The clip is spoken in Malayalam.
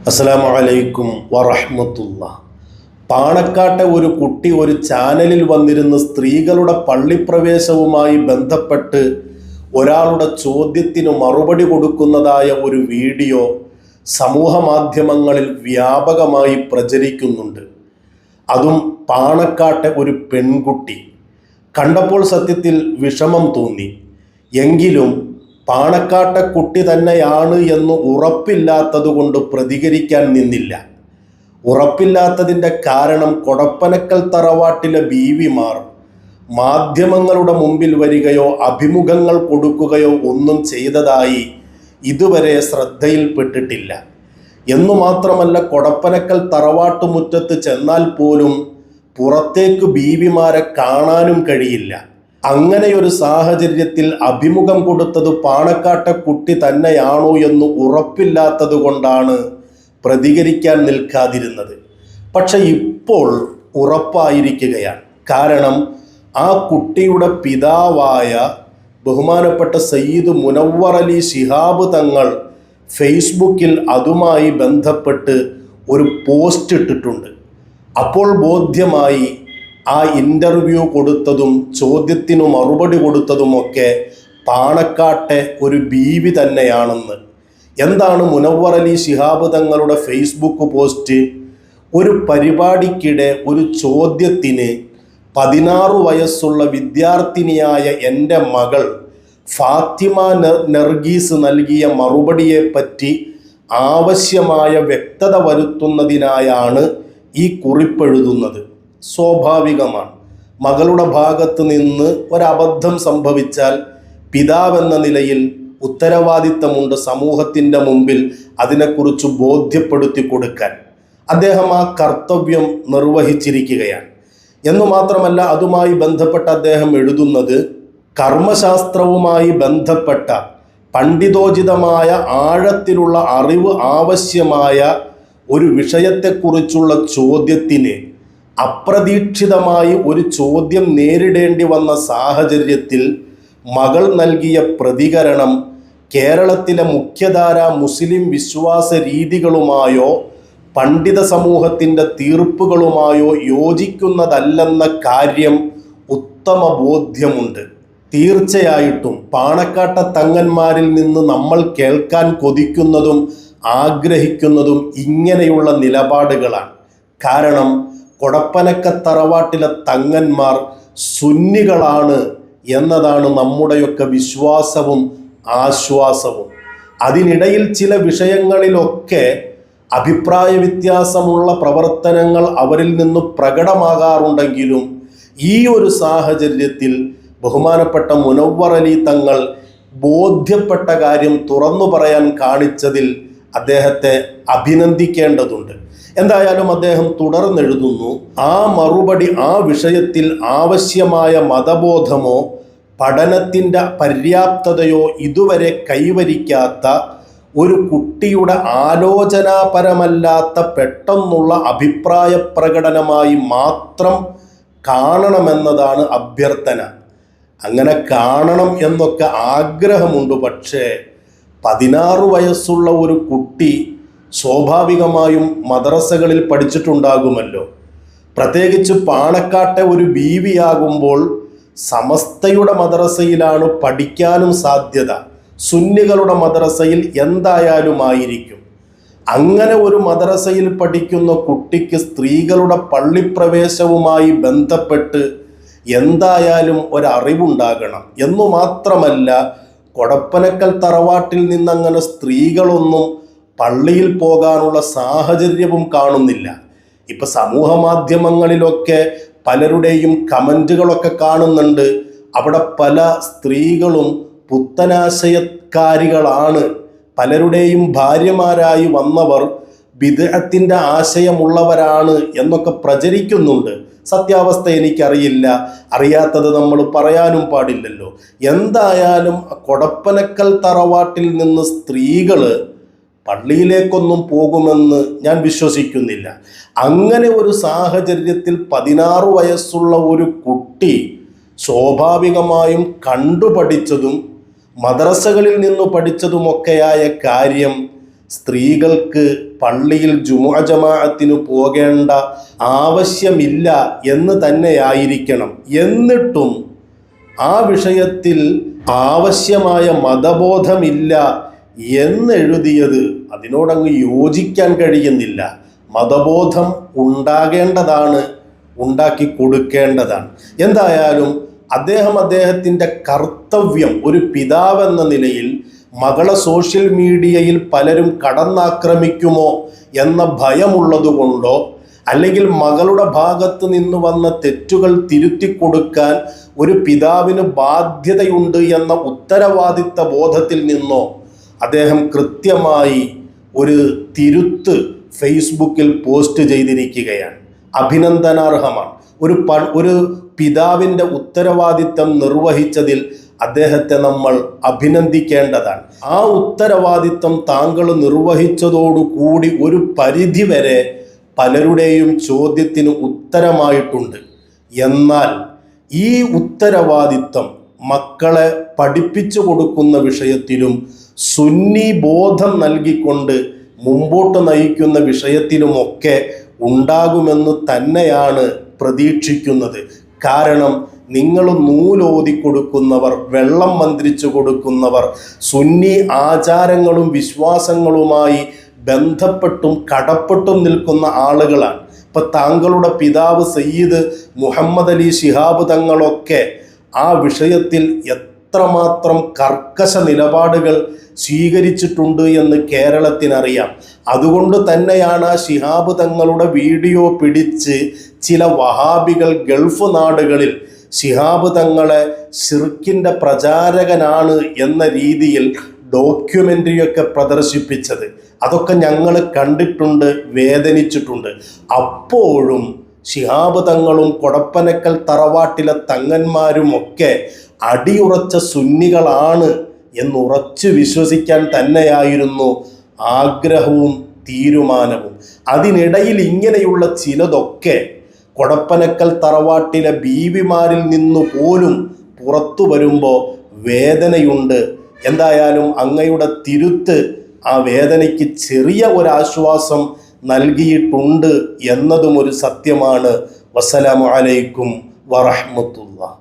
അസ്സലാമു അലൈക്കും വറഹ്മത്തുള്ളാഹ്. പാണക്കാട്ടെ ഒരു കുട്ടി ഒരു ചാനലിൽ വന്നിരുന്ന് സ്ത്രീകളുടെ പള്ളിപ്രവേശവുമായി ബന്ധപ്പെട്ട് ഒരാളുടെ ചോദ്യത്തിന് മറുപടി കൊടുക്കുന്നതായ ഒരു വീഡിയോ സമൂഹ മാധ്യമങ്ങളിൽ വ്യാപകമായി പ്രചരിക്കുന്നുണ്ട്. അതും പാണക്കാട്ടെ ഒരു പെൺകുട്ടി. കണ്ടപ്പോൾ സത്യത്തിൽ വിഷമം തോന്നി. എങ്കിലും പാണക്കാട്ടെ കുട്ടി തന്നെയാണ് എന്ന് ഉറപ്പില്ലാത്തതുകൊണ്ട് പ്രതികരിക്കാൻ നിന്നില്ല. ഉറപ്പില്ലാത്തതിൻ്റെ കാരണം കൊടപ്പനക്കൽ തറവാട്ടിലെ ബീവിമാർ മാധ്യമങ്ങളുടെ മുമ്പിൽ വരികയോ അഭിമുഖങ്ങൾ കൊടുക്കുകയോ ഒന്നും ചെയ്തതായി ഇതുവരെ ശ്രദ്ധയിൽപ്പെട്ടിട്ടില്ല. എന്നു മാത്രമല്ല, കൊടപ്പനക്കൽ തറവാട്ടുമുറ്റത്ത് ചെന്നാൽ പോലും പുറത്തേക്ക് ബീവിമാരെ കാണാനും കഴിയില്ല. അങ്ങനെയൊരു സാഹചര്യത്തിൽ അഭിമുഖം കൊടുത്തത് പാണക്കാട്ടെ കുട്ടി തന്നെയാണോ എന്ന് ഉറപ്പില്ലാത്തത് കൊണ്ടാണ് പ്രതികരിക്കാൻ നിൽക്കാതിരുന്നത്. പക്ഷെ ഇപ്പോൾ ഉറപ്പായിരിക്കുകയാണ്. കാരണം ആ കുട്ടിയുടെ പിതാവായ ബഹുമാനപ്പെട്ട സയ്യിദ് മുനവ്വർ അലി ശിഹാബ് തങ്ങൾ ഫേസ്ബുക്കിൽ അതുമായി ബന്ധപ്പെട്ട് ഒരു പോസ്റ്റ് ഇട്ടിട്ടുണ്ട്. അപ്പോൾ ബോധ്യമായി ആ ഇൻ്റർവ്യൂ കൊടുത്തതും ചോദ്യത്തിനു മറുപടി കൊടുത്തതുമൊക്കെ പാണക്കാട്ടെ ഒരു ബീവി തന്നെയാണെന്ന്. എന്താണ് മുനവ്വർ അലി ശിഹാബ് തങ്ങളുടെ ഫേസ്ബുക്ക് പോസ്റ്റ്? ഒരു പരിപാടിക്കിടെ ഒരു ചോദ്യത്തിന് 16 വയസ്സുള്ള വിദ്യാർത്ഥിനിയായ എൻ്റെ മകൾ ഫാത്തിമ നർഗീസ് നൽകിയ മറുപടിയെപ്പറ്റി ആവശ്യമായ വ്യക്തത വരുത്തുന്നതിനായാണ് ഈ കുറിപ്പെഴുതുന്നത്. സ്വാഭാവികമാണ്. മകളുടെ ഭാഗത്ത് നിന്ന് ഒരബദ്ധം സംഭവിച്ചാൽ പിതാവെന്ന നിലയിൽ ഉത്തരവാദിത്തമുണ്ട് സമൂഹത്തിൻ്റെ മുമ്പിൽ അതിനെക്കുറിച്ച് ബോധ്യപ്പെടുത്തി കൊടുക്കാൻ. അദ്ദേഹം ആ കർത്തവ്യം നിർവഹിച്ചിരിക്കുകയാണ്. എന്നു മാത്രമല്ല, അതുമായി ബന്ധപ്പെട്ട് അദ്ദേഹം എഴുതുന്നത് കർമ്മശാസ്ത്രവുമായി ബന്ധപ്പെട്ട പണ്ഡിതോചിതമായ ആഴത്തിലുള്ള അറിവ് ആവശ്യമായ ഒരു വിഷയത്തെക്കുറിച്ചുള്ള ചോദ്യത്തിന് അപ്രതീക്ഷിതമായി ഒരു ചോദ്യം നേരിടേണ്ടി വന്ന സാഹചര്യത്തിൽ മകൾ നൽകിയ പ്രതികരണം കേരളത്തിലെ മുഖ്യധാര മുസ്ലിം വിശ്വാസ രീതികളുമായോ പണ്ഡിത സമൂഹത്തിൻ്റെ തീർപ്പുകളുമായോ യോജിക്കുന്നതല്ലെന്ന കാര്യം ഉത്തമ ബോധ്യമുണ്ട്. തീർച്ചയായിട്ടും പാണക്കാട്ടെ തങ്ങന്മാരിൽ നിന്ന് നമ്മൾ കേൾക്കാൻ കൊതിക്കുന്നതും ആഗ്രഹിക്കുന്നതും ഇങ്ങനെയുള്ള നിലപാടുകളാണ്. കാരണം കൊടപ്പനക്ക തറവാട്ടിലെ തങ്ങന്മാർ സുന്നികളാണ് എന്നതാണ് നമ്മുടെയൊക്കെ വിശ്വാസവും ആശ്വാസവും. അതിനിടയിൽ ചില വിഷയങ്ങളിലൊക്കെ അഭിപ്രായ വ്യത്യാസമുള്ള പ്രവർത്തനങ്ങൾ അവരിൽ നിന്ന് പ്രകടമാകാറുണ്ടെങ്കിലും ഈ ഒരു സാഹചര്യത്തിൽ ബഹുമാനപ്പെട്ട മുനവ്വർ അലി തങ്ങൾ ബോധ്യപ്പെട്ട കാര്യം തുറന്നു പറയാൻ കാണിച്ചതിൽ അദ്ദേഹത്തെ അഭിനന്ദിക്കേണ്ടതുണ്ട്. എന്തായാലും അദ്ദേഹം തുടർന്നെഴുതുന്നു, ആ മറുപടി ആ വിഷയത്തിൽ ആവശ്യമായ മതബോധമോ പഠനത്തിൻ്റെ പര്യാപ്തതയോ ഇതുവരെ കൈവരിക്കാത്ത ഒരു കുട്ടിയുടെ ആലോചനാപരമല്ലാത്ത പെട്ടെന്നുള്ള അഭിപ്രായ പ്രകടനമായി മാത്രം കാണണമെന്നതാണ് അഭ്യർത്ഥന. അങ്ങനെ കാണണം എന്നൊക്കെ ആഗ്രഹമുണ്ട്. പക്ഷേ 16 വയസ്സുള്ള ഒരു കുട്ടി സ്വാഭാവികമായും മദ്രസകളിൽ പഠിച്ചിട്ടുണ്ടാകുമല്ലോ. പ്രത്യേകിച്ച് പാണക്കാട്ടെ ഒരു ബീവിയാകുമ്പോൾ സമസ്തയുടെ മദ്രസയിലാണ് പഠിക്കാനും സാധ്യത. സുന്നികളുടെ മദ്രസയിൽ എന്തായാലും ആയിരിക്കും. അങ്ങനെ ഒരു മദ്രസയിൽ പഠിക്കുന്ന കുട്ടിക്ക് സ്ത്രീകളുടെ പള്ളിപ്രവേശവുമായി ബന്ധപ്പെട്ട് എന്തായാലും ഒരറിവുണ്ടാകണം. എന്നു മാത്രമല്ല, കൊടപ്പനക്കൽ തറവാട്ടിൽ നിന്നങ്ങനെ സ്ത്രീകളൊന്നും പള്ളിയിൽ പോകാനുള്ള സാഹചര്യവും കാണുന്നില്ല. ഇപ്പം സമൂഹ മാധ്യമങ്ങളിലൊക്കെ പലരുടെയും കമൻറ്റുകളൊക്കെ കാണുന്നുണ്ട്. അവിടെ പല സ്ത്രീകളും പുത്തനാശയക്കാരികളാണ്. പലരുടെയും ഭാര്യമാരായി വന്നവർ ബിദ്അത്തിന്റെ ആശയമുള്ളവരാണ് എന്നൊക്കെ പ്രചരിക്കുന്നുണ്ട്. സത്യാവസ്ഥ എനിക്കറിയില്ല. അറിയാത്തത് നമ്മൾ പറയാനും പാടില്ലല്ലോ. എന്തായാലും കൊടപ്പനക്കൽ തറവാട്ടിൽ നിന്ന് സ്ത്രീകൾ പള്ളിയിലേക്കൊന്നും പോകുമെന്ന് ഞാൻ വിശ്വസിക്കുന്നില്ല. അങ്ങനെ ഒരു സാഹചര്യത്തിൽ 16 വയസ്സുള്ള ഒരു കുട്ടി സ്വാഭാവികമായും കണ്ടുപഠിച്ചതും മദ്രസകളിൽ നിന്നു പഠിച്ചതുമൊക്കെയായ കാര്യം സ്ത്രീകൾക്ക് പള്ളിയിൽ ജുമുഅ ജമാഅത്തിന് പോകേണ്ട ആവശ്യമില്ല എന്ന് തന്നെയായിരിക്കണം. എന്നിട്ടും ആ വിഷയത്തിൽ ആവശ്യമായ മതബോധമില്ല എന്നെഴുതിയത് അതിനോടങ്ങ് യോജിക്കാൻ കഴിയുന്നില്ല. മതബോധം ഉണ്ടാകേണ്ടതാണ്, ഉണ്ടാക്കി കൊടുക്കേണ്ടതാണ്. എന്തായാലും അദ്ദേഹത്തിൻ്റെ കർത്തവ്യം ഒരു പിതാവെന്ന നിലയിൽ മകളെ സോഷ്യൽ മീഡിയയിൽ പലരും കടന്നാക്രമിക്കുമോ എന്ന ഭയമുള്ളതുകൊണ്ടോ അല്ലെങ്കിൽ മകളുടെ ഭാഗത്ത് നിന്ന് വന്ന തെറ്റുകൾ തിരുത്തി കൊടുക്കാൻ ഒരു പിതാവിന് ബാധ്യതയുണ്ട് എന്ന ഉത്തരവാദിത്ത ബോധത്തിൽ നിന്നോ അദ്ദേഹം കൃത്യമായി ഒരു തിരുത്ത് ഫേസ്ബുക്കിൽ പോസ്റ്റ് ചെയ്തിരിക്കുകയാണ്. അഭിനന്ദനാർഹമാണ്. ഒരു പിതാവിൻ്റെ ഉത്തരവാദിത്തം നിർവഹിച്ചതിൽ അദ്ദേഹത്തെ നമ്മൾ അഭിനന്ദിക്കേണ്ടതാണ്. ആ ഉത്തരവാദിത്തം താങ്കൾ നിർവഹിച്ചതോടുകൂടി ഒരു പരിധിവരെ പലരുടെയും ചോദ്യത്തിന് ഉത്തരമായിട്ടുണ്ട്. എന്നാൽ ഈ ഉത്തരവാദിത്തം മക്കളെ പഠിപ്പിച്ചു കൊടുക്കുന്ന വിഷയത്തിലും സുന്നി ബോധം നൽകിക്കൊണ്ട് മുമ്പോട്ട് നയിക്കുന്ന വിഷയത്തിലുമൊക്കെ ഉണ്ടാകുമെന്ന് തന്നെയാണ് പ്രതീക്ഷിക്കുന്നത്. കാരണം നിങ്ങൾ നൂലോതി കൊടുക്കുന്നവർ, വെള്ളം മന്ത്രിച്ചു കൊടുക്കുന്നവർ, സുന്നി ആചാരങ്ങളും വിശ്വാസങ്ങളുമായി ബന്ധപ്പെട്ടും കടപ്പെട്ടും നിൽക്കുന്ന ആളുകളാണ്. ഇപ്പം താങ്കളുടെ പിതാവ് സയ്യിദ് മുഹമ്മദ് അലി ശിഹാബ് തങ്ങളൊക്കെ ആ വിഷയത്തിൽ എത്രമാത്രം കർക്കശ നിലപാടുകൾ സ്വീകരിച്ചിട്ടുണ്ട് എന്ന് കേരളത്തിനറിയാം. അതുകൊണ്ട് തന്നെയാണ് ആ ശിഹാബ് തങ്ങളുടെ വീഡിയോ പിടിച്ച് ചില വഹാബികൾ ഗൾഫ് നാടുകളിൽ ശിഹാബ് തങ്ങളെ ശിർക്കിൻ്റെ പ്രചാരകനാണ് എന്ന രീതിയിൽ ഡോക്യുമെൻ്ററിയൊക്കെ പ്രദർശിപ്പിച്ചത്. അതൊക്കെ ഞങ്ങൾ കണ്ടിട്ടുണ്ട്, വേദനിച്ചിട്ടുണ്ട്. അപ്പോഴും ശിഹാബ് തങ്ങളും കൊടപ്പനക്കൽ തറവാട്ടിലെ തങ്ങന്മാരുമൊക്കെ അടിയുറച്ച സുന്നികളാണ് എന്നുറച്ചു വിശ്വസിക്കാൻ തന്നെയായിരുന്നു ആഗ്രഹവും തീരുമാനവും. അതിനിടയിൽ ഇങ്ങനെയുള്ള ചിലതൊക്കെ കൊടപ്പനക്കൽ തറവാട്ടിലെ ബീവിമാരിൽ നിന്നു പോലും പുറത്തു വരുമ്പോൾ വേദനയുണ്ട്. എന്തായാലും അങ്ങയുടെ തിരുത്ത് ആ വേദനയ്ക്ക് ചെറിയ ഒരാശ്വാസം നൽകിയിട്ടുണ്ട് എന്നതും ഒരു സത്യമാണ്. വസ്സലാമു അലൈക്കും വറഹ്മത്തുള്ളാഹി.